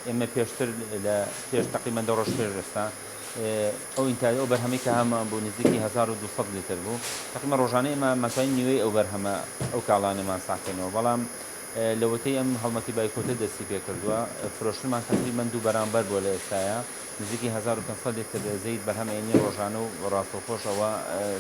ئێمە پێشتر لە پێش تقریبان دە ڕۆژ پێش ئێستا ئەو ئینتاج ئەو بەرهەمەی کە هەمان بوو نزیکی 1200 لیتر بوو تقریبا ڕۆژانەی ئێمە مەتوانین نیوەی ئەو بەرهەمە ئەو کاڵانەمان ساکەینەوە بەڵام لەوەتەی ئەم هەڵمەتی بایکۆتە دەستی پێ کردووە فرۆشتمان تقریبا دوو بەرامبەر بۆ لە ئێستاە نزیکی 1500 لیتر زەید بەرهەمێنی ڕۆژانە و ڕاستەوخۆشەوە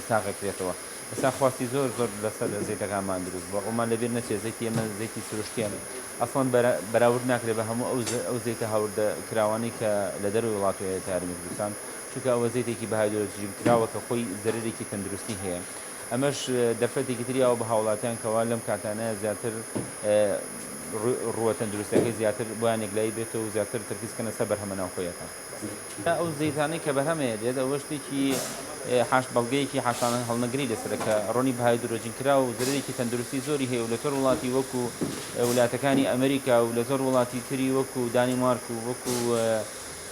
ساغەکرێتەوە ئێستا خواستی زۆر لەسەر زەیتەکانمان دروست بۆ ڕۆمان لەبیر نەچێت زەیتی ئێمە زەیتی سروشتیان ئەسڵان بەراورد ناکرێت بە هەموو ئەو زەیتە هەوردە کراوانی کە لە دەروی وڵاتی یارمەتی کوردستان چونکە ئەوە زەیتێکی بەهادۆرەجی کراوە کە خۆی زەرێکی تەندروستی هەیە ئەمەش دەرفەتێکی تریاوە بە هاوڵاتیان کەوا لەم کاتانەیە زیاتر ڕووە تەندروستەکەی زیاتر بۆیانێک لای بێتەوە و زیاتر ترکیزکەنە سەر بەرهەمە ناوخۆیەکە ئەو زەیتانەی کە بەرهەمەیە دێت ئەوە شتێکی بەڵگەیەکی حاشانە هەڵنەگری لەسەرەکە ڕۆنی بەهادۆرەجین کرا و زەرێکی تەندروستی زۆری هەیە و لە زۆر وڵاتی وەکو وڵاتەکانی ئەمریکا و لە زۆر وڵاتی تری وەکو دانیمارک و وەکو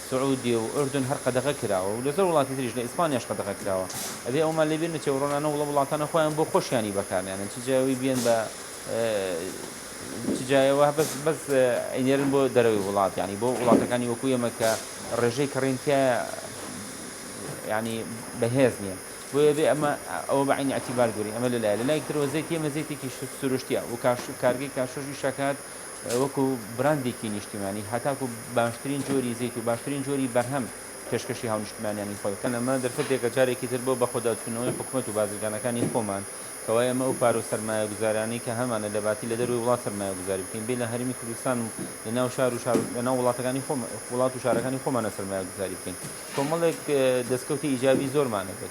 سعودی و ئوردن هەر قەدەغە کراوە و لە زۆر وڵاتی تریش لە ئیسپانیاش قەدەغە کراوە ئەبێ ئەومان لەبیر نەچێ ڕۆنانە وڵە وڵاتانە خۆیان بۆ خۆشیانی بەکارێنن چ جاوی بێن بە جایەوە بەس ئەینێرن بۆ دەرەوەی وڵات ینی بۆ وڵاتەکانی وەکو ئێمە کە ڕێژەی کڕینتیا ینی بەهێز نییە بۆیە بێ ئەمە ئەوە بەعینی ئەتیبار گوری ئەمە لەلایە لەلای ترەوە زەیتی ئێمە زەیتێکی سروشتیە و کارگەی کاشۆژی شەکات وەکو براندێکی نیشتیمانی هەتاکو باشترین جۆری زەیت و باشترین جۆری بەرهەم پێشکەشی هاونیشتمانیانی خۆیکەن ئەمە دەرفەتێکە جارێکی تر بۆ بەخۆداچوونەوەی حکوومەت و بازرگانەکانی خۆمان کەوای ئەمە ئەو پار و سەرمایە گوزارانی کە هەمانە لەباتی لە دەروی وڵات سەرمایە گوزاری بکەین بێ لە هەرمی کوردستان و لەناو شار و لەناو وڵاتەکانی وڵات و شارەکانی خۆمانە سەرمایە گوزاری بکەین کۆمەڵێک دەستکەوتی ئیجابی زۆرمانە بێت